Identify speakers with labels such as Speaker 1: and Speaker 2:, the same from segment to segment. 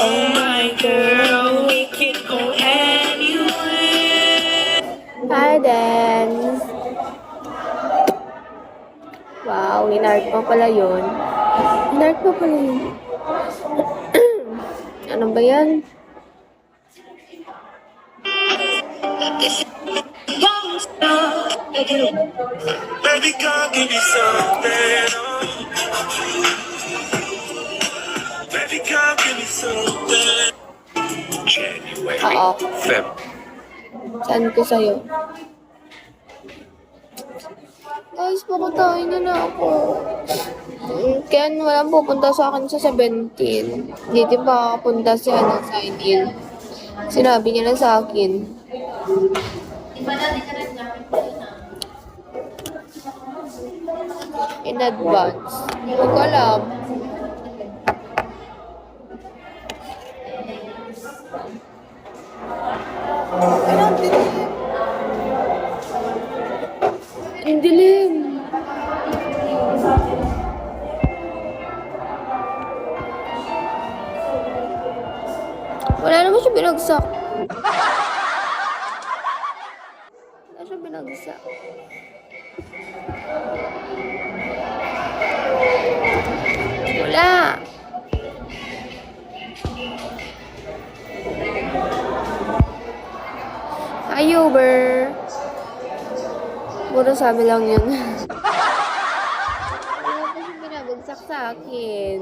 Speaker 1: Oh my girl, we can go anywhere.
Speaker 2: Hi, Dance. Wow, inart mo pala yun. Inart mo pala yun. Ano ba yan?
Speaker 1: Baby, come give me something. Baby, come give me something. January,
Speaker 2: Oo.
Speaker 1: Feb.
Speaker 2: Saan ko sa'yo? Guys, pakutahin niyo na ako. Kaya walang pupunta sa akin sa 17. Hindi din makakapunta si Sainil. Sinabi niya na sa akin. In advance. Hindi ko alam. Ang dilim. Wala naman siya binagsak. Wala siya binagsak. Wala. Hi, Uber. Puro sabi lang yun. Wala pa siya binabagsak sa akin.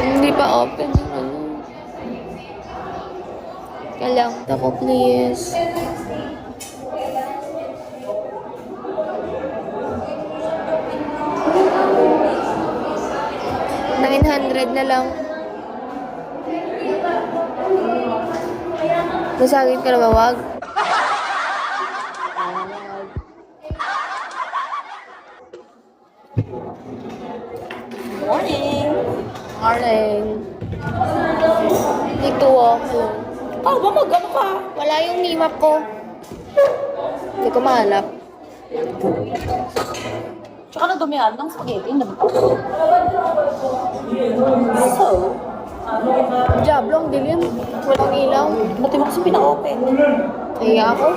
Speaker 2: Hindi pa open yung ano. Kailangan ako, please. $900 na lang. Masagin ka na ba, wag?
Speaker 3: Morning!
Speaker 2: Morning. Dito ako.
Speaker 3: Oh, ba ano ka?
Speaker 2: Wala yung nimap ko. Hindi ko mahanap.
Speaker 3: Tsaka nadumihan ng spaghetti na ba? So,
Speaker 2: Diablo, ang dilim. Walang ilaw.
Speaker 3: ba't mo kasi pina-open?
Speaker 2: Kaya ako.